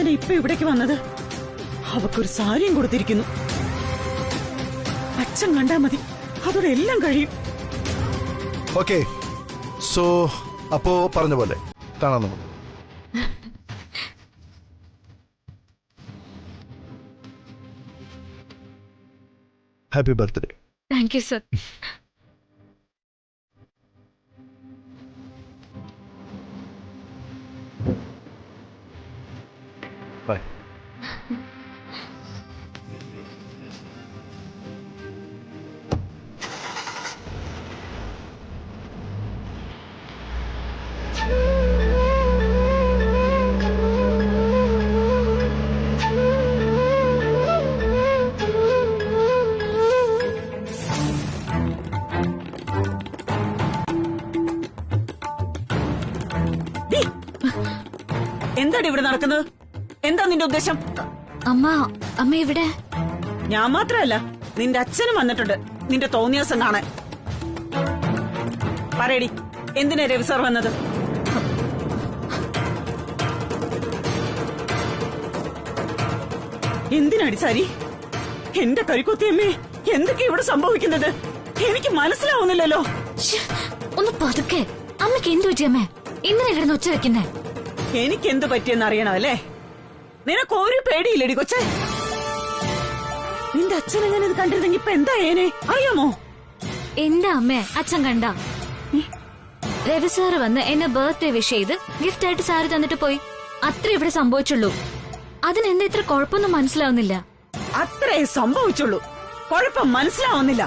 എന്തിനാ ഇപ്പൊ ഇവിടേക്ക് വന്നത്? അവക്കൊരു സാരിയും കൊടുത്തിരിക്കുന്നു. അച്ഛൻ കണ്ടാ മതി, അതോടെ എല്ലാം കഴിയും. ഓക്കെ, സോ അപ്പോ പറഞ്ഞ പോലെ കാണാം നമുക്ക്. Happy birthday. Thank you sir. Bye. എന്താണ് ഇവിടെ നടക്കുന്നത്? എന്താ നിന്റെ ഉദ്ദേശം? അമ്മ ഇവിടെ. ഞാൻ മാത്രമല്ല, നിന്റെ അച്ഛനും വന്നിട്ടുണ്ട് നിന്റെ തോന്നിയാസം കാണാൻ. പറയടി, എന്തിനാ രവി സാർ വന്നത്? എന്തിനാടി സാരി? എന്റെ കരിക്കൊത്തിയമ്മേ, എന്തൊക്കെ ഇവിടെ സംഭവിക്കുന്നത്? എനിക്ക് മനസ്സിലാവുന്നില്ലല്ലോ. ഒന്ന് പതുക്കെ. അമ്മക്ക് എന്തു പറ്റിയമ്മേ? എന്തിനാ കിടന്ന് ഒച്ച വെക്കുന്നേ? എനിക്ക് എന്ത് പറ്റിയെന്ന് അറിയണമല്ലേ? നിനക്ക് ഒരു പേടിയില്ലടി കൊച്ചേ. നിന്റെ അച്ഛൻ എങ്ങനെ ഇത് കണ്ടിരുന്നെങ്കിൽ ഇപ്പൊ എന്താ ഏനെ അറിയാമോ? എന്താ അമ്മേ അച്ഛൻ കണ്ട? രവി സാറ് വന്ന് എന്നെ ബർത്ത്ഡേ വിഷ് ചെയ്ത് ഗിഫ്റ്റ് ആയിട്ട് സാരി തന്നിട്ട് പോയി. അത്ര ഇവിടെ സംഭവിച്ചുള്ളൂ. അതിനെന്താ ഇത്ര കുഴപ്പമൊന്നും മനസ്സിലാവുന്നില്ല. അത്രേ സംഭവിച്ചുള്ളൂ, കുഴപ്പം മനസ്സിലാവുന്നില്ല.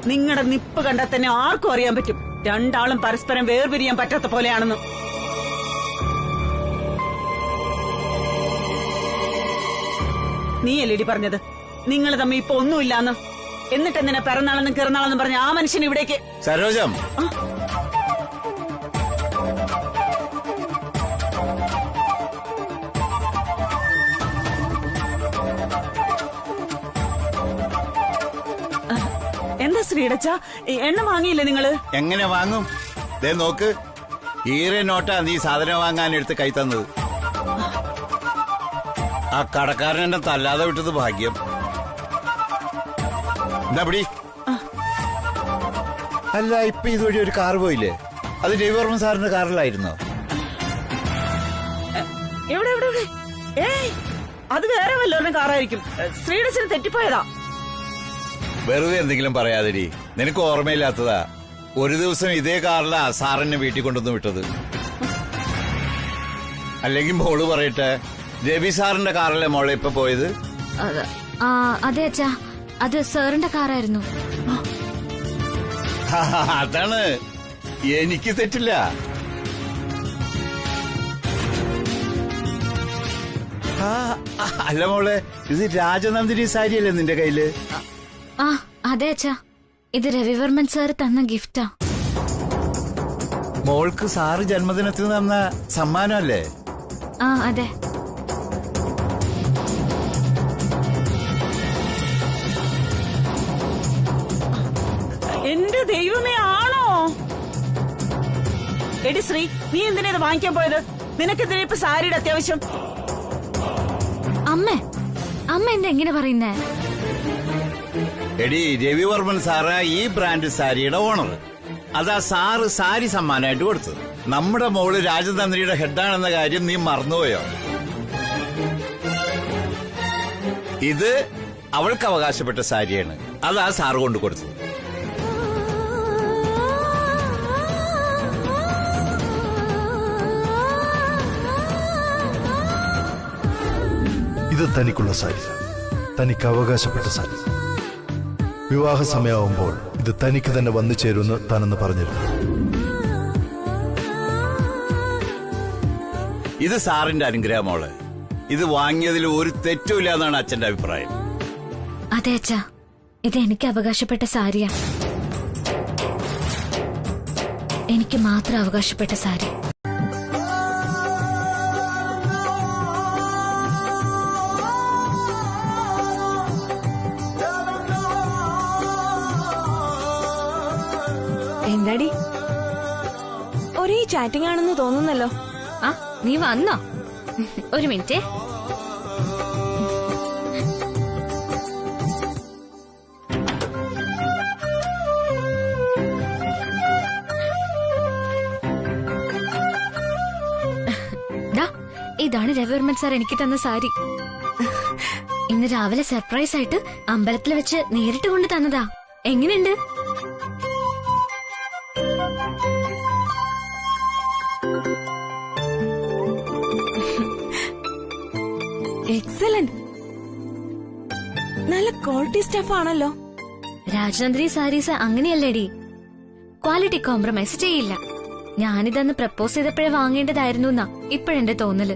നിങ്ങളുടെ നിപ്പ് കണ്ടാൽ തന്നെ ആർക്കും അറിയാൻ പറ്റും രണ്ടാളും പരസ്പരം വേർപിരിയാൻ പറ്റാത്ത പോലെയാണെന്ന്. നീയല്ലേടി പറഞ്ഞത് നിങ്ങൾ തമ്മിൽ ഇപ്പൊ ഒന്നുമില്ലാന്ന്? എന്നിട്ട് എന്തിനാ പിറന്നാളെന്നും കിറന്നാളെന്നും പറഞ്ഞ ആ മനുഷ്യൻ ഇവിടേക്ക്? സരോജം, എന്താ ശ്രീടച്ച, എണ്ണ വാങ്ങിയില്ലേ നിങ്ങള്? എങ്ങനെ വാങ്ങും? ദേ നോക്ക്, ഈറെ നോട്ടാ നീ സാധനം വാങ്ങാൻ എടുത്ത് കൈ തന്നത്. ആ കടക്കാരൻ എന്നെ തല്ലാതെ വിട്ടത് ഭാഗ്യം. എന്താ പിടി? അല്ല, ഇപ്പൊ ഇതുവഴി ഒരു കാർ പോയില്ലേ? അത് രവിവർമ്മ സാറിന്റെ കാറിലായിരുന്നോ? എവിടെ എവിടെ എവിടെ? ഏയ്, അത് വേറെ വല്ലോരുടെ കാറായിരിക്കും. ശ്രീടച്ചന് തെറ്റിപ്പോയതാ. വെറുതെ എന്തെങ്കിലും പറയാതിരി. നിനക്ക് ഓർമ്മയില്ലാത്തതാ. ഒരു ദിവസം ഇതേ കാറിലാ സാറിനെ വീട്ടിൽ കൊണ്ടുവന്ന് വിട്ടത്. അല്ലെങ്കിൽ മോള് പറയട്ടെ, രവി സാറിന്റെ കാറിലെ മോളെ ഇപ്പൊ പോയത്? അതെ അച്ഛാ, അത് സാറിന്റെ കാറായിരുന്നു. അതാണ്, എനിക്ക് തെറ്റില്ല. അല്ല മോളെ, ഇത് രാജനന്ദിനി സാരിയല്ലേ നിന്റെ കയ്യില്? അതെ അച്ഛാ, ഇത് രവിവർമ്മൻ സാർ തന്ന ഗിഫ്റ്റാ. മോൾക്ക് സാറ് ജന്മദിനത്തിന് തന്ന സമ്മാനമല്ലേ? അതെ. എന്റെ ദൈവമേ, ആണോ? എടി ശ്രീ, നീ എന്തിനാ ഇത് വാങ്ങിക്കാൻ പോയത്? നിനക്കെന്തിനാ ഇപ്പൊ സാരിയുടെ അത്യാവശ്യം? അമ്മ എന്താ എങ്ങനെ പറയുന്നേ? എടി, രവിവർമ്മൻ സാറ് ഈ ബ്രാൻഡ് സാരിയുടെ ഓണർ. അതാ സാറ് സാരി സമ്മാനമായിട്ട് കൊടുത്തത്. നമ്മുടെ മോള് രാജതന്ത്രിയുടെ ഹെഡാണെന്ന കാര്യം നീ മറന്നുപോയോ? ഇത് അവൾക്ക് അവകാശപ്പെട്ട സാരിയാണ്. അതാ സാറ് കൊണ്ട് കൊടുത്തത്. ഇത് തനിക്കുള്ള സാരി, തനിക്ക് അവകാശപ്പെട്ട സാരി. വിവാഹ സമയമാവുമ്പോൾ ഇത് തനിക്ക് തന്നെ വന്നു ചേരുമെന്ന് താനെന്ന് പറഞ്ഞിരുന്നു. ഇത് സാറിന്റെ അനുഗ്രഹ മോള്. ഇത് വാങ്ങിയതിൽ ഒരു തെറ്റുമില്ല എന്നാണ് അച്ഛന്റെ അഭിപ്രായം. അതെ അച്ഛാ, ഇത് എനിക്ക് അവകാശപ്പെട്ട സാരിയാ. എനിക്ക് മാത്രം അവകാശപ്പെട്ട സാരി. എന്താടി ഒരേ ചാറ്റിംഗ് ആണെന്ന് തോന്നുന്നല്ലോ. നീ വന്നോ? ഒരു മിനിറ്റ്. ഇതാണ് രവിവർമ്മൻ സാർ എനിക്ക് തന്ന സാരി. ഇന്ന് രാവിലെ സർപ്രൈസ് ആയിട്ട് അമ്പലത്തിൽ വെച്ച് നേരിട്ട് കൊണ്ട് തന്നതാ. എങ്ങനെയുണ്ട്? എക്സലന്റ്. നല്ല ക്വാളിറ്റി സ്റ്റഫ് ആണല്ലോ. രാജനന്ദ്രി സാരീസ് അങ്ങനെയല്ലേടി, ക്വാളിറ്റി കോംപ്രമൈസ് ചെയ്യില്ല. ഞാനിതന്ന് പ്രപ്പോസ് ചെയ്തപ്പോഴേ വാങ്ങേണ്ടതായിരുന്നു എന്നാ ഇപ്പോഴെന്റെ തോന്നല്.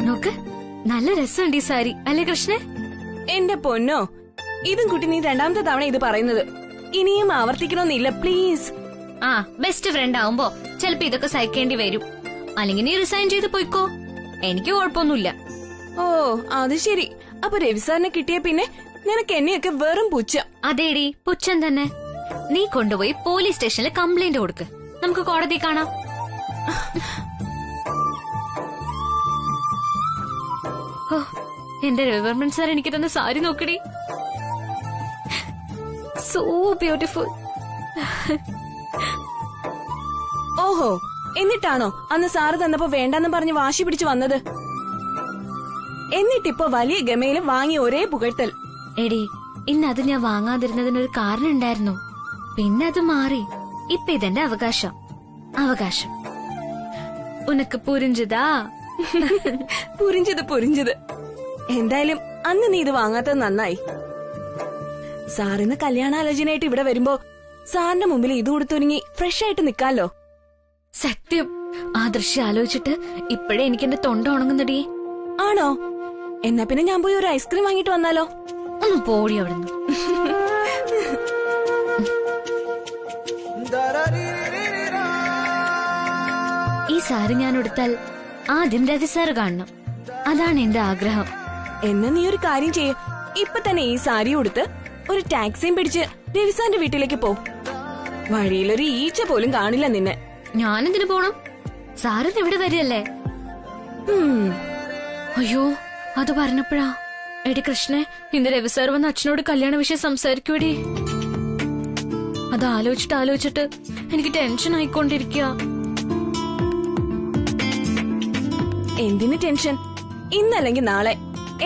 നോക്ക്, നല്ല രസമുണ്ട് ഈ സാരി അല്ലേ കൃഷ്ണ? എന്റെ പൊന്നോ, ഇതും കുട്ടി നീ രണ്ടാമത്തെ തവണ ഇത് പറയുന്നത്. ഇനിയും ആവർത്തിക്കണമെന്നില്ല പ്ലീസ്. ആ, ബെസ്റ്റ് ഫ്രണ്ട് ആവുമ്പോ ചിലപ്പോ ഇതൊക്കെ സഹിക്കേണ്ടി വരും. അല്ലെങ്കിൽ നീ റിസൈൻ ചെയ്ത് പോയിക്കോ, എനിക്ക് കുഴപ്പമൊന്നുമില്ല. ഓ അത് ശരി. അപ്പൊ രവി സാറിനെ കിട്ടിയ പിന്നെ നിനക്ക് എന്നെയൊക്കെ വെറും പുച്ഛം. അതേടി, പുച്ഛം തന്നെ. നീ കൊണ്ടുപോയി പോലീസ് സ്റ്റേഷനിൽ കംപ്ലൈന്റ് കൊടുക്ക്. നമുക്ക് കോടതി കാണാം. ഓ, എന്റെ രവിവർമ്മൻ സാർ എനിക്ക് തന്ന സാരി നോക്കടി, സോ ബ്യൂട്ടിഫുൾ. ഓഹോ, എന്നിട്ടാണോ അന്ന് സാറ് തന്നപ്പോ വേണ്ടെന്ന് പറഞ്ഞ് വാശി പിടിച്ചു വന്നത്? എന്നിട്ടിപ്പോ വലിയ ഗമയിലും വാങ്ങി ഒരേ പുകഴ്ത്തൽ. എടി, ഇന്ന് അത് ഞാൻ വാങ്ങാതിരുന്നതിനൊരു കാരണം ഉണ്ടായിരുന്നു. പിന്നെ അത് മാറി. ഇപ്പൊ ഇതെന്റെ അവകാശം. അവകാശം ഉനക്ക് പുരിഞ്ചതാ? പുരിഞ്ചത്. എന്തായാലും അന്ന് നീ ഇത് വാങ്ങാത്തത് നന്നായി. സാറിന്ന് കല്യാണാലോചനയായിട്ട് ഇവിടെ വരുമ്പോ സാറിന്റെ മുമ്പിൽ ഇത് കൊടുത്തൊരുങ്ങി ഫ്രഷ് ആയിട്ട് നിക്കാലോ. സത്യം, ആ ദൃശ്യം ആലോചിച്ചിട്ട് ഇപ്പോഴേ എനിക്ക് എന്റെ തൊണ്ട ഉണങ്ങുന്നടി. ആണോ? എന്നാ പിന്നെ ഞാൻ പോയി ഒരു ഐസ്ക്രീം വാങ്ങിട്ട് വന്നാലോ? ഒന്ന് പോടി അവിടുന്ന്. ഈ സാരി ഞാൻ എടുത്താൽ ആദ്യം രവി സാർ കാണണം. അതാണ് എന്റെ ആഗ്രഹം. എന്നാ നീ ഒരു കാര്യം ചെയ്യ, ഇപ്പൊ തന്നെ ഈ സാരി ഉടുത്ത് ഒരു ടാക്സിയും പിടിച്ച് രവിസാറിന്റെ വീട്ടിലേക്ക് പോ. വഴിയിലൊരു ഈച്ച പോലും കാണില്ല നിന്നെ. ഞാനെന്തിനു പോണം? സാറിന് ഇവിടെ വരികയല്ലേ? അയ്യോ, അത് പറഞ്ഞപ്പോഴാ. എടി കൃഷ്ണേ, ഇന്ന് രവി സാർ വന്ന് അച്ഛനോട് കല്യാണ വിഷയം സംസാരിക്കൂടി. അത് ആലോചിച്ചിട്ട് എനിക്ക് ടെൻഷൻ ആയിക്കൊണ്ടിരിക്കുക. എന്തിന് ടെൻഷൻ? ഇന്നല്ലെങ്കിൽ നാളെ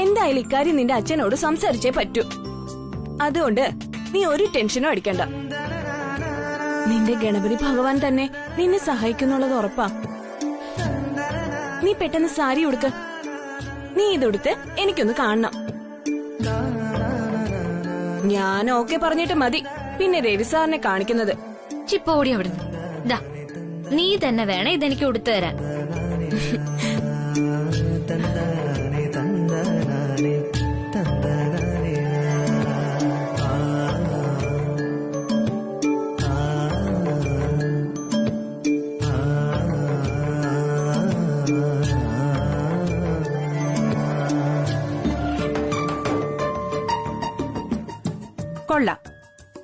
എന്തായാലും ഇക്കാര്യം നിന്റെ അച്ഛനോട് സംസാരിച്ചേ പറ്റൂ. അതുകൊണ്ട് നീ ഒരു ടെൻഷനും അടിക്കണ്ട. നിന്റെ ഗണപതി ഭഗവാൻ തന്നെ നിന്നെ സഹായിക്കുന്നുള്ളത് ഉറപ്പാ. നീ പെട്ടെന്ന് സാരി ഉടുക്ക്. നീ ഇതുടുത്ത് എനിക്കൊന്ന് കാണണം. ഞാൻ ഓക്കെ പറഞ്ഞിട്ട് മതി പിന്നെ രവി സാറിനെ കാണിക്കുന്നത്. ചിപ്പോടി അവിടുന്ന്. ദാ, നീ തന്നെ വേണം ഇതെനിക്ക് ഉടുത്തു തരാൻ. കൊള്ളാം,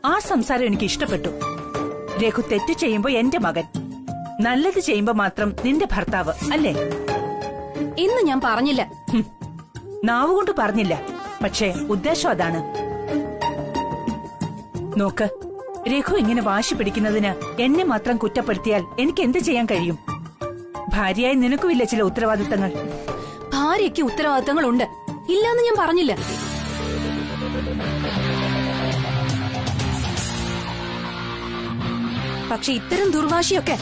ആ സംസാരം എനിക്ക് ഇഷ്ടപ്പെട്ടു. രഘു തെറ്റ് ചെയ്യുമ്പോ എന്റെ മകൻ, നല്ലത് ചെയ്യുമ്പോ മാത്രം നിന്റെ ഭർത്താവ്, അല്ലേ? ഇന്ന് ഞാൻ പറഞ്ഞില്ല. നാവുകൊണ്ട് പറഞ്ഞില്ല, പക്ഷേ ഉദ്ദേശം അതാണ്. നോക്ക്, രഘു ഇങ്ങനെ വാശി പിടിക്കുന്നതിന് എന്നെ മാത്രം കുറ്റപ്പെടുത്തിയാൽ എനിക്ക് എന്ത് ചെയ്യാൻ കഴിയും? ഭാര്യയായി നിനക്കുമില്ല ചില ഉത്തരവാദിത്തങ്ങൾ. ഭാര്യയ്ക്ക് ഉത്തരവാദിത്തങ്ങളുണ്ട്, ഇല്ലാന്ന് ഞാൻ പറഞ്ഞില്ല. പക്ഷെ ഇത്തരം ദുർവാശിയൊക്കെ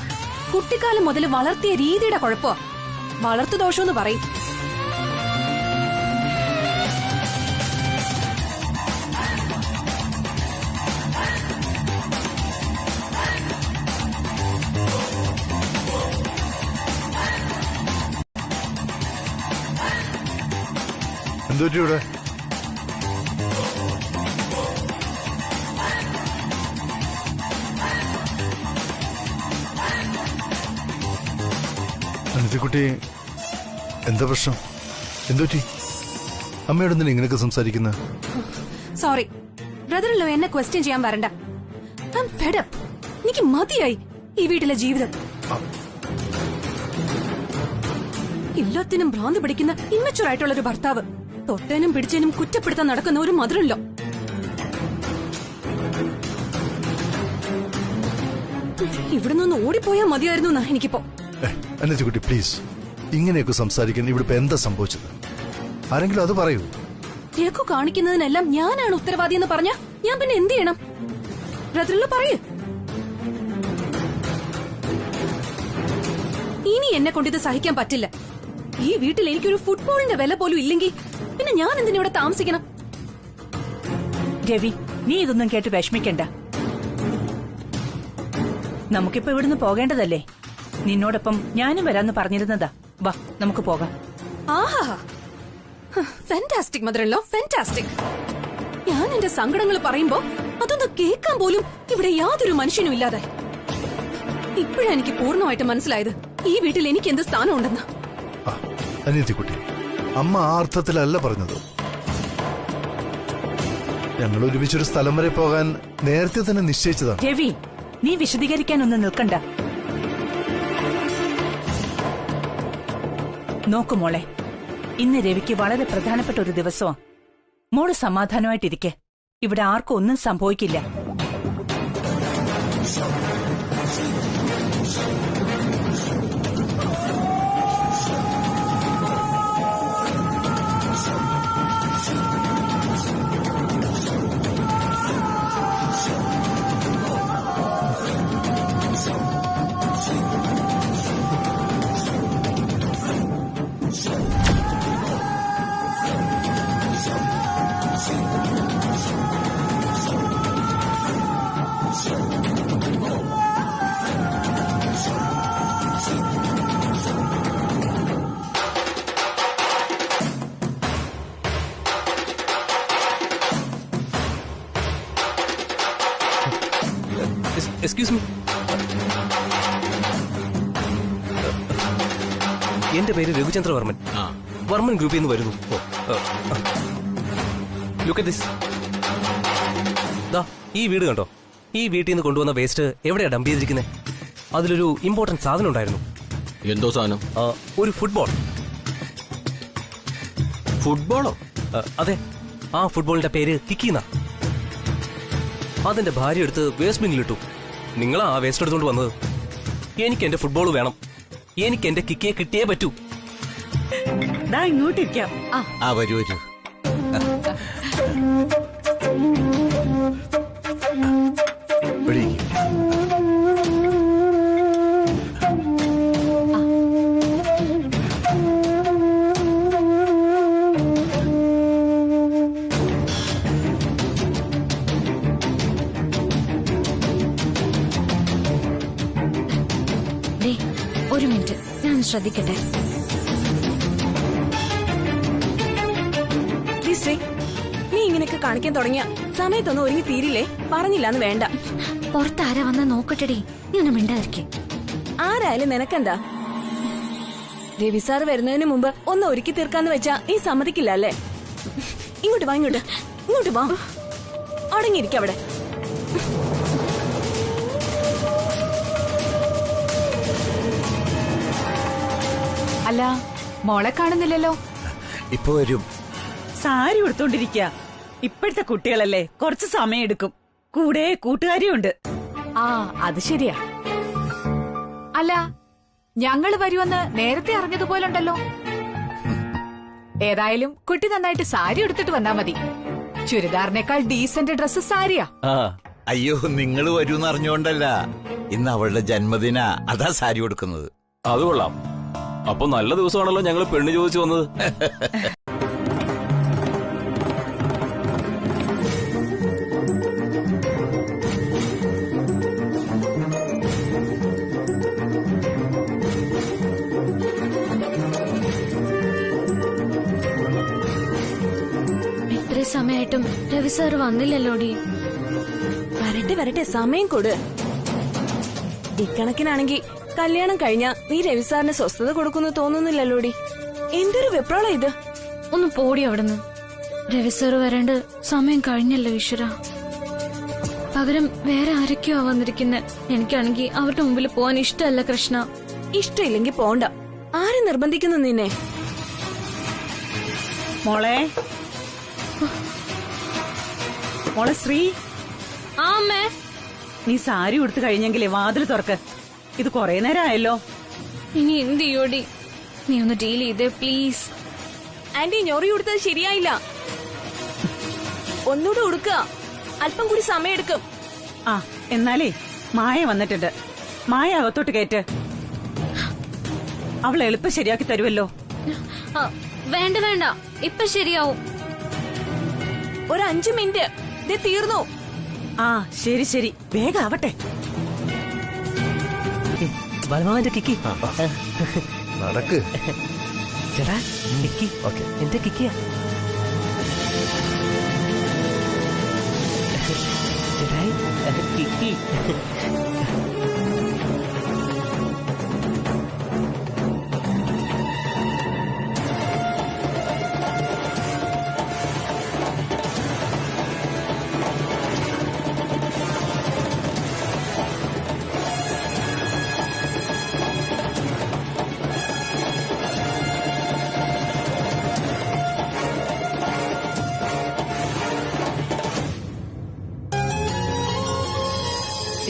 കുട്ടിക്കാലം മുതൽ വളർത്തിയ രീതിയുടെ കുഴപ്പോ. വളർത്തു ദോഷമെന്ന് പറയും. എന്തോറ്റിവിടെ? കുട്ടി, എന്താ പ്രശ്നം? എന്തോറ്റി? അമ്മയോടൊന്നും ഇങ്ങനെയൊക്കെ സംസാരിക്കുന്ന? സോറി ബ്രദറിലോ, എന്നെ ക്വസ്റ്റ്യൻ ചെയ്യാൻ വരണ്ട. എനിക്ക് മതിയായി ഈ വീട്ടിലെ ജീവിതം. എല്ലാത്തിനും ഭ്രാന്ത് പിടിക്കുന്ന ഇമ്മച്ചുറായിട്ടുള്ള ഒരു ഭർത്താവ്, തൊട്ടേനും പിടിച്ചേനും കുറ്റപ്പെടുത്താൻ നടക്കുന്ന ഒരു മധുരല്ലോ. ഇവിടെ നിന്ന് ഓടിപ്പോയാ മതിയായിരുന്നു എന്നാ എനിക്കിപ്പോ. അനിയത്തിക്കുട്ടി പ്ലീസ്, ഇങ്ങനെയൊക്കെ സംസാരിക്കാൻ ഇവിടെ ഇപ്പൊ എന്താ സംഭവിച്ചത്? ആരെങ്കിലും അത് പറയൂ. രഘു കാണിക്കുന്നതിനെല്ലാം ഞാനാണ് ഉത്തരവാദി എന്ന് പറഞ്ഞ ഞാൻ പിന്നെ എന്ത് ചെയ്യണം? രത്രില്ല പറയൂ. ഇനി എന്നെ കൊണ്ടിത് സഹിക്കാൻ പറ്റില്ല. ഈ വീട്ടിൽ എനിക്കൊരു ഫുട്ബോളിന്റെ വില പോലും ഇല്ലെങ്കിൽ പിന്നെ ഞാൻ എന്തിനാ ഇവിടെ താമസിക്കണം? രവി, നീ ഇതൊന്നും കേട്ട് വിഷമിക്കണ്ട. നമുക്കിപ്പോ ഇവിടുന്ന് പോകേണ്ടതല്ലേ? നിന്നോടൊപ്പം ഞാനും വരാന്ന് പറഞ്ഞിരുന്നതാ. വാ, നമുക്ക് പോകാം. ആഹാ, ഫാന്റാസ്റ്റിക് മദറല്ലോ, ഫാന്റാസ്റ്റിക്. ഞാൻ എന്റെ സങ്കടങ്ങൾ പറയുമ്പോ അതൊന്ന് കേൾക്കാൻ പോലും ഇവിടെ യാതൊരു മനുഷ്യനും ഇല്ലാതെ. ഇപ്പോഴാ എനിക്ക് പൂർണ്ണമായിട്ട് മനസ്സിലായത് ഈ വീട്ടിൽ എനിക്ക് എന്ത് സ്ഥാനം ഉണ്ടെന്ന്. അനിയത്തിക്കുട്ടി, അമ്മ ആ അർത്ഥത്തിലല്ല പറഞ്ഞത്. ഞങ്ങൾ ഒരുമിച്ചൊരു സ്ഥലം വരെ പോകാൻ നേരത്തെ തന്നെ നിശ്ചയിച്ചതാണ്. രവി, നീ വിശദീകരിക്കാനൊന്നും നിൽക്കണ്ട. നോക്കു മോളെ, ഇന്ന് രവിക്ക് വളരെ പ്രധാനപ്പെട്ട ഒരു ദിവസമാ. മോള് സമാധാനമായിട്ടിരിക്കെ. ഇവിടെ ആർക്കും ഒന്നും സംഭവിക്കില്ല. എക്സ്ക്യൂസ് മീ, എന്റെ പേര് രഘുചന്ദ്ര വർമ്മൻ. വർമ്മൻ ഗ്രൂപ്പിൽ നിന്ന് വരുന്നു. Look at this. ദാ ഈ വീട് കണ്ടോ? ഈ വീട്ടിൽ നിന്ന് കൊണ്ടുവന്ന വേസ്റ്റ് എവിടെയാ ഡംപ് ചെയ്തിരിക്കുന്നത്? അതിലൊരു ഇമ്പോർട്ടന്റ് സാധനം ഉണ്ടായിരുന്നു. എന്തോ സാധനം? ഒരു ഫുട്ബോൾ. ഫുട്ബോളോ? അതെ, ആ ഫുട്ബോളിന്റെ പേര് കിക്കിന. അതിന്റെ ഭാര്യ എടുത്ത് വേസ്റ്റ് ബിന്നിലിട്ടു. നിങ്ങളാ ആ വേസ്റ്റ് എടുത്തുകൊണ്ട് വന്നത്. എനിക്ക് എന്റെ ഫുട്ബോൾ വേണം. എനിക്ക് എന്റെ കിക്കിയെ കിട്ടിയേ പറ്റൂ. ഇങ്ങോട്ടിരിക്കാം. വരൂ വരൂ. ഒരു മിനിറ്റ്, ഞാൻ ശ്രദ്ധിക്കട്ടെ. നീ ഇങ്ങനെയൊക്കെ കാണിക്കാൻ തുടങ്ങിയ സമയത്തൊന്നും ഒരുങ്ങി തീരില്ലേ? പറഞ്ഞില്ലാന്ന് വേണ്ട. പുറത്താരാ വന്നാ നോക്കട്ടെടി, നീ ഒന്നും മിണ്ടാതിരിക്കേ. ആരായാലും നിനക്കെന്താ? രവി സാർ വരുന്നതിന് മുമ്പ് ഒന്ന് ഒരുക്കി തീർക്കാന്ന് വെച്ചാ നീ സമ്മതിക്കില്ല അല്ലേ? ഇങ്ങോട്ട് വാ, ഇങ്ങോട്ട് വാ. അടങ്ങിയിരിക്ക അവിടെ. അല്ല, മോളെ കാണുന്നില്ലല്ലോ. ഇപ്പൊ വരും. സാരി ഉടുത്തോണ്ടിരിക്കുക. ഇപ്പോഴത്തെ കുട്ടികളല്ലേ, കുറച്ച് സമയം എടുക്കും. കൂടെ കൂട്ടുകാരിയുണ്ട്. ആ, അത് ശരിയാ. അല്ല, ഞങ്ങള് വരുമെന്ന് നേരത്തെ അറിഞ്ഞതുപോലുണ്ടല്ലോ. ഏതായാലും കുട്ടി നന്നായിട്ട് സാരി എടുത്തിട്ട് വന്നാ മതി. ചുരിദാറിനേക്കാൾ ഡീസന്റ് ഡ്രസ് സാരിയാ. അയ്യോ, നിങ്ങൾ വരൂന്ന് അറിഞ്ഞുകൊണ്ടല്ല. ഇന്ന് അവളുടെ ജന്മദിന, അതാ സാരി കൊടുക്കുന്നത്. അത് കൊള്ളാം. അപ്പൊ നല്ല ദിവസമാണല്ലോ ഞങ്ങൾ പെണ്ണ് ചോദിച്ചു വന്നത്. ഇത്രയും സമയമായിട്ടും രവി സാർ വന്നില്ലല്ലോടി. വരട്ടെ, സമയം കൊടു. ഇക്കണക്കിനാണെങ്കി കല്യാണം കഴിഞ്ഞാ നീ രവി സാറിന് സ്വസ്ഥത കൊടുക്കുന്നു തോന്നുന്നില്ലല്ലോടി. എന്തൊരു വെപ്രാളം ഇത്. ഒന്ന് പോടി അവിടുന്ന്. രവി സാർ വരേണ്ട സമയം കഴിഞ്ഞല്ലോ ഈശ്വര. പകരം വേറെ ആരൊക്കെയോ വന്നിരിക്കുന്നെ. എനിക്കാണെങ്കി അവരുടെ മുമ്പിൽ പോവാൻ ഇഷ്ടമല്ല കൃഷ്ണ. ഇഷ്ടമില്ലെങ്കി പോണ്ട. ആര് നിർബന്ധിക്കുന്നു നിന്നെ? മോളെ മോളെ ശ്രീ, ആ അമ്മേ. നീ സാരി ഉടുത്തു കഴിഞ്ഞെങ്കിലേ വാതിൽ തുറക്ക്. ഇത് കൊറേ നേരമായല്ലോ. ഇനി എന്ത് ചെയ്യോടി? നീ ഒന്ന് ഡീൽ ചെയ്തേ പ്ലീസ്. ആന്റി, ഞൊറി ഉടുത്തത് ശരിയായില്ല. ഒന്നുകൂടെ ഉടുക്കുക. അല്പം കൂടി സമയം എടുക്കും. ആ എന്നാലേ മായ വന്നിട്ടുണ്ട്. മായ അകത്തോട്ട് കയറ്റ്. അവൾ എളുപ്പം ശരിയാക്കി തരുമല്ലോ. വേണ്ട വേണ്ട, ഇപ്പൊ ശരിയാവും. ഒരു 5 മിനിറ്റ്. ഇത് തീർന്നു. ആ ശരി ശരി, വേഗം ആവട്ടെ. ബലമാവന്റെ കിക്കി. നടക്ക്. ചേട്ടാ കിക്കി. ഓക്കെ. എന്റെ കിക്കിയാ. ചേട്ടായി കിക്കി.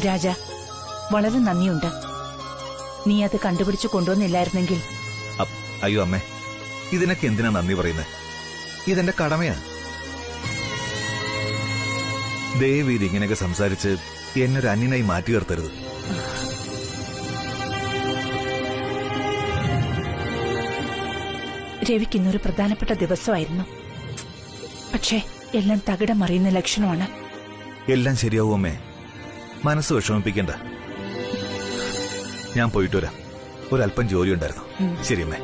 രാജ, വളരെ നന്ദിയുണ്ട്. നീ അത് കണ്ടുപിടിച്ചു കൊണ്ടുവന്നില്ലായിരുന്നെങ്കിൽ. അയ്യോ അമ്മേ, ഇതിനൊക്കെ എന്തിനാ നന്ദി പറയുന്നത്? ഇതെന്റെ കടമയാ. ദയവ് ഇത് ഇങ്ങനെയൊക്കെ സംസാരിച്ച് എന്നൊരു അന്യനായി മാറ്റി നിർത്തരുത്. രവിക്ക് ഇന്നൊരു പ്രധാനപ്പെട്ട ദിവസമായിരുന്നു. പക്ഷേ എല്ലാം തകിടം മറിയുന്ന ലക്ഷണമാണ്. എല്ലാം ശരിയാവും അമ്മേ, മനസ്സ് വിഷമിപ്പിക്കണ്ട. ഞാൻ പോയിട്ട് വരാം. ഒരല്പം ജോലി ഉണ്ടായിരുന്നു. ശരി അമ്മേ.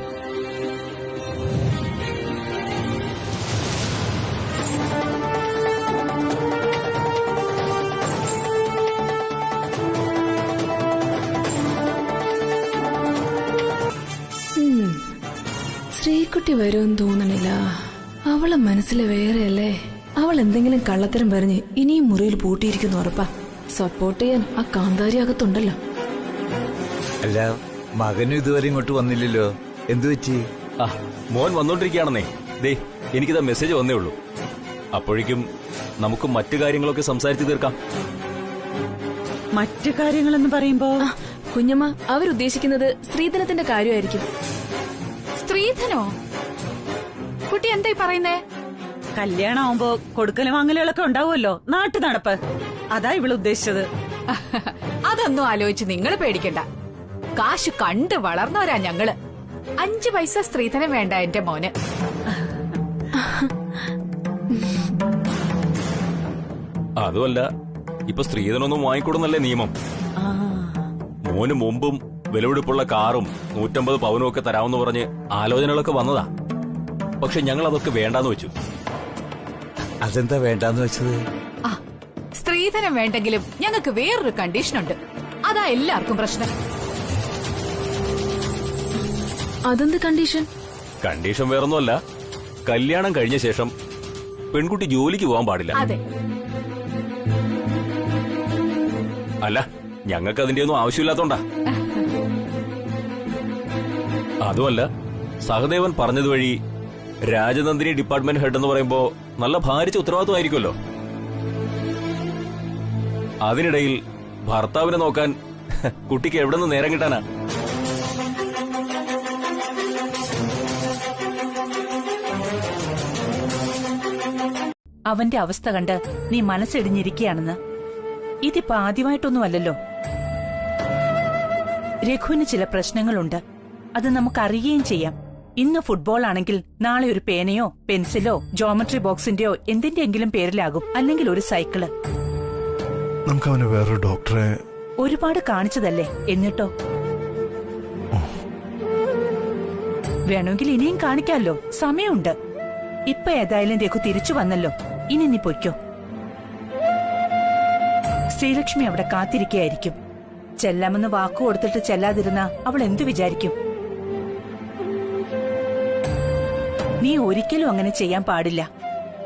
ശ്രീകുട്ടി വരുമെന്ന് തോന്നണില്ല. അവളെ മനസ്സില് വേറെയല്ലേ. അവൾ എന്തെങ്കിലും കള്ളത്തരം പറഞ്ഞ് ഇനിയും മുറിയിൽ പൂട്ടിയിരിക്കുന്നു ഉറപ്പാ. സപ്പോർട്ട് ചെയ്യാൻ ആ കാന്താരി അകത്തുണ്ടല്ലോ. അല്ല, മകനും ഇതുവരെ ഇങ്ങോട്ട് വന്നില്ലല്ലോ. എന്തു പറ്റി? ആ മോൻ വന്നോണ്ടിരിക്കുകയാണെന്നേ. ദേ എനിക്കിതാ മെസ്സേജ് വന്നേ ഉള്ളൂ. അപ്പോഴേക്കും നമുക്ക് മറ്റു കാര്യങ്ങളൊക്കെ സംസാരിച്ചു തീർക്കാം. മറ്റു കാര്യങ്ങളെന്ന് പറയുമ്പോ കുഞ്ഞമ്മ, അവരുദ്ദേശിക്കുന്നത് സ്ത്രീധനത്തിന്റെ കാര്യമായിരിക്കും. സ്ത്രീധനോ? കുട്ടി എന്തായി പറയുന്നേ? കല്യാണം ആവുമ്പോ കൊടുക്കലും വാങ്ങലുകളൊക്കെ ഉണ്ടാവുമല്ലോ, നാട്ടു നടപ്പ്. അതാ ഇവള് ഉദ്ദേശിച്ചത്. അതൊന്നും ആലോചിച്ച് നിങ്ങൾ പേടിക്കണ്ട. കാശ് കണ്ട് വളർന്നവരാ ഞങ്ങള്. 5 പൈസ സ്ത്രീധനം വേണ്ട എന്റെ മോന്. അതുമല്ല, ഇപ്പൊ സ്ത്രീധനൊന്നും വാങ്ങിക്കൂടുന്നല്ലേ നിയമം. മോന് മുമ്പും വിലപിടിപ്പുള്ള കാറും 150 പവനും ഒക്കെ തരാമെന്ന് പറഞ്ഞ് ആലോചനകളൊക്കെ വന്നതാ. പക്ഷെ ഞങ്ങൾ അതൊക്കെ വേണ്ടാന്ന് വെച്ചു. അതെന്താ വേണ്ടാന്ന് വെച്ചത്? സ്ത്രീധനം വേണ്ടെങ്കിലും ഞങ്ങൾക്ക് വേറൊരു കണ്ടീഷനുണ്ട്. അതാ എല്ലാവർക്കും പ്രശ്നം. അതെന്ത് കണ്ടീഷൻ? കണ്ടീഷൻ വേറൊന്നുമല്ല, കല്യാണം കഴിഞ്ഞ ശേഷം പെൺകുട്ടി ജോലിക്ക് പോകാൻ പാടില്ല. അതെ. അല്ല, ഞങ്ങൾക്ക് അതിന്റെ ഒന്നും ആവശ്യമില്ലാത്തോണ്ടാ. അതുമല്ല, സഹദേവൻ പറഞ്ഞതുവഴി രാജനന്ദിനി ഡിപ്പാർട്ട്മെന്റ് ഹെഡ് എന്ന് പറയുമ്പോ നല്ല ഭാരിച്ച ഉത്തരവാദിത്വമായിരിക്കുമല്ലോ. അതിനിടയിൽ ഭർത്താവിനെ നോക്കാൻ കുട്ടിക്ക് എവിടെ നിന്ന് നേരം കിട്ടാനാ? അവന്റെ അവസ്ഥ കണ്ട് നീ മനസ്സിടിഞ്ഞിരിക്കുകയാണെന്ന്. ഇതിപ്പോ ആദ്യമായിട്ടൊന്നുമല്ലല്ലോ. രഘുവിന് ചില പ്രശ്നങ്ങളുണ്ട്, അത് നമുക്കറിയുകയും ചെയ്യാം. ഇന്ന് ഫുട്ബോൾ ആണെങ്കിൽ നാളെ ഒരു പേനയോ പെൻസിലോ ജോമെട്രി ബോക്സിന്റെയോ എന്തിന്റെയെങ്കിലും പേരിലാകും, അല്ലെങ്കിൽ ഒരു സൈക്കിള്. നമുക്ക് അവന് വേറൊരു ഡോക്ടറെ ഒരുപാട് കാണിച്ചതല്ലേ, എന്നിട്ടോ? വേണമെങ്കിൽ ഇനിയും കാണിക്കാമല്ലോ, സമയമുണ്ട്. ഇപ്പൊ ഏതായാലും രഘു തിരിച്ചു വന്നല്ലോ, ഇനി നീ പൊയ്ക്കോ. ശ്രീലക്ഷ്മി അവിടെ കാത്തിരിക്കുകയായിരിക്കും. ചെല്ലാമെന്ന് വാക്കു കൊടുത്തിട്ട് ചെല്ലാതിരുന്ന അവൾ എന്തു വിചാരിക്കും? നീ ഒരിക്കലും അങ്ങനെ ചെയ്യാൻ പാടില്ല.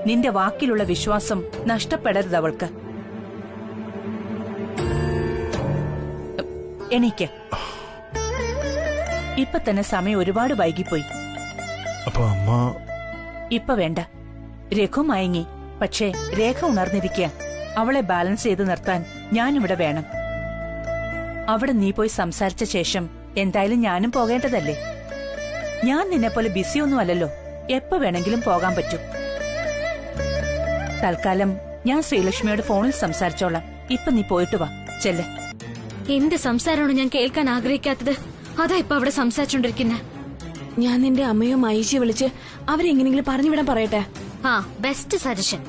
നിന്റെ വാക്കിലുള്ള വിശ്വാസം നഷ്ടപ്പെടരുത് അവൾക്ക്. എണീക്ക്. ഇപ്പൊ തന്നെ സമയം ഒരുപാട് വൈകിപ്പോയി. അപ്പൊ അമ്മ ഇപ്പൊ വേണ്ട. രഘു മയങ്ങി, പക്ഷേ രേഖ ഉണർന്നിരിക്കുക. അവളെ ബാലൻസ് ചെയ്ത് നിർത്താൻ ഞാനിവിടെ വേണം. അവിടെ നീ പോയി സംസാരിച്ച ശേഷം എന്തായാലും ഞാനും പോകേണ്ടതല്ലേ. ഞാൻ നിന്നെ പോലെ ബിസിയൊന്നും അല്ലല്ലോ, എപ്പോ വേണമെങ്കിലും പോകാൻ പറ്റും. തൽക്കാലം ഞാൻ ശ്രീലക്ഷ്മിയോട് ഫോണിൽ സംസാരിച്ചോളാം. ഇപ്പൊ നീ പോയിട്ട് വാ, ചെല്ലെ. എന്ത് സംസാരമാണ് ഞാൻ കേൾക്കാൻ ആഗ്രഹിക്കാത്തത്? അതാ ഇപ്പൊ അവിടെ സംസാരിച്ചോണ്ടിരിക്കുന്നെ. ഞാൻ നിന്റെ അമ്മയോ മൈശി വിളിച്ച് അവരെങ്ങനെങ്കിലും പറഞ്ഞുവിടാൻ പറയട്ടെ. ആ, ബെസ്റ്റ് സജഷൻ.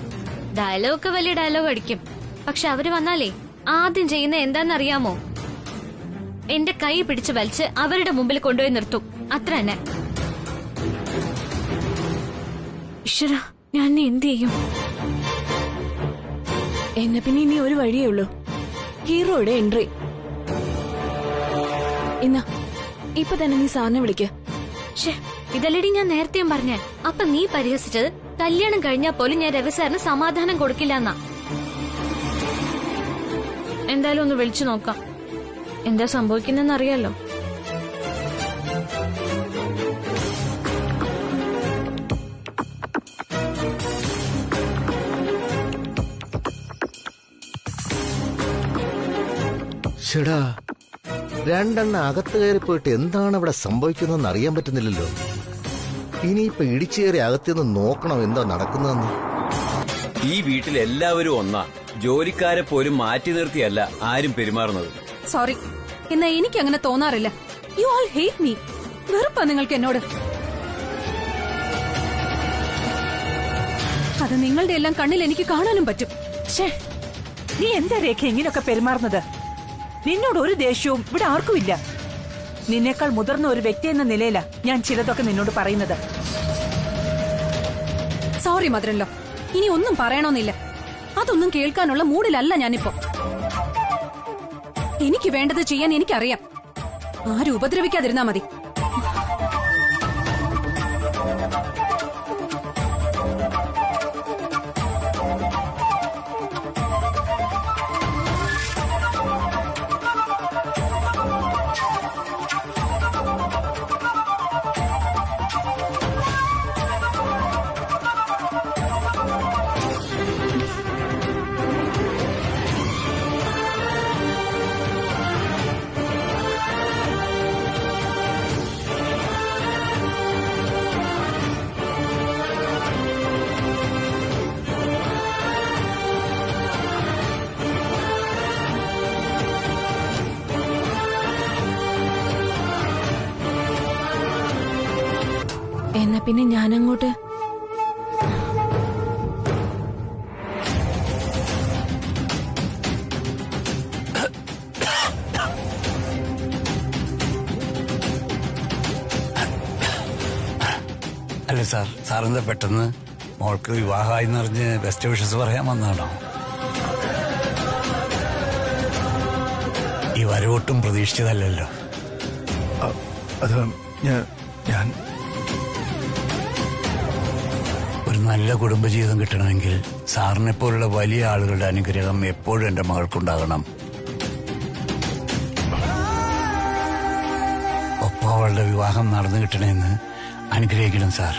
ഡയലോഗ് വലിയ ഡയലോഗ് അടിക്കും, പക്ഷെ അവര് വന്നാലേ ആദ്യം ചെയ്യുന്ന എന്താന്നറിയാമോ? എന്റെ കൈ പിടിച്ച് വലിച്ച് അവരുടെ മുമ്പിൽ കൊണ്ടുപോയി നിർത്തും. അത്ര തന്നെ. ഈശ്വര, ഞാൻ എന്ത് ചെയ്യും? എന്നെ പിന്നെ ഇനി ഒരു വഴിയേ ഉള്ളൂ, ഹീറോയുടെ എൻട്രി. ഇന്നാ ഇപ്പൊ തന്നെ നീ സാറിനെ വിളിക്ക. ഇതല്ലടി ഞാൻ നേരത്തെയും പറഞ്ഞ. അപ്പൊ നീ പരിഹസിച്ചത് കല്യാണം കഴിഞ്ഞാൽ പോലും ഞാൻ രവി സാറിന് സമാധാനം കൊടുക്കില്ല എന്നാ. എന്തായാലും ഒന്ന് വിളിച്ചു നോക്കാം, എന്താ സംഭവിക്കുന്നെന്ന് അറിയാലോ. ഷെടാ, രണ്ടെണ്ണ അകത്ത് കയറി പോയിട്ട് എന്താണ് അവിടെ സംഭവിക്കുന്നതെന്ന് അറിയാൻ പറ്റുന്നില്ലല്ലോ. ഇനിയിപ്പൊ ഇടിച്ചു കയറി അകത്തുനിന്ന് നോക്കണം എന്താ നടക്കുന്നതെന്ന്. ഈ വീട്ടിൽ എല്ലാവരും ഒന്നാ. ജോലിക്കാരെ പോലും മാറ്റി നിർത്തിയല്ല ആരും പെരുമാറുന്നത്. സോറി, എന്നാ എനിക്ക് അങ്ങനെ തോന്നാറില്ല. You all hate me. വെറുപ്പാ നിങ്ങൾക്ക് എന്നോട്. അത് നിങ്ങളുടെ എല്ലാം കണ്ണിൽ എനിക്ക് കാണാനും പറ്റും. നീ എന്താ രേഖ ഇങ്ങനെയൊക്കെ പെരുമാറുന്നത്? നിന്നോട് ഒരു ദേഷ്യവും ഇവിടെ ആർക്കും ഇല്ല. നിന്നേക്കാൾ മുതിർന്ന ഒരു വ്യക്തി എന്ന നിലയിലാ ഞാൻ ചിലതൊക്കെ നിന്നോട് പറയുന്നത്. സോറി മദറല്ലോ, ഇനി ഒന്നും പറയണമെന്നില്ല. അതൊന്നും കേൾക്കാനുള്ള മൂഡിലല്ല ഞാനിപ്പോ. എനിക്ക് വേണ്ടത് ചെയ്യാൻ എനിക്കറിയാം. ആരും ഉപദ്രവിക്കാതിരുന്നാ മതി. എന്നാ പിന്നെ ഞാനങ്ങോട്ട്. അല്ല സാർ, സാറെന്താ പെട്ടെന്ന് മോൾക്ക് വിവാഹമായി എന്നറിഞ്ഞ് ബെസ്റ്റ് വിഷസ് പറയാൻ വന്നതാണോ? ഈ വരവൊട്ടും പ്രതീക്ഷിച്ചതല്ലല്ലോ. അത് ഞാൻ ഒരു നല്ല കുടുംബജീവിതം കിട്ടണമെങ്കിൽ സാറിനെ പോലുള്ള വലിയ ആളുകളുടെ അനുഗ്രഹം എപ്പോഴും എന്റെ മകൾക്കുണ്ടാകണം. ഒപ്പം അവളുടെ വിവാഹം നടന്നു കിട്ടണമെന്ന് അനുഗ്രഹിക്കണം സാർ.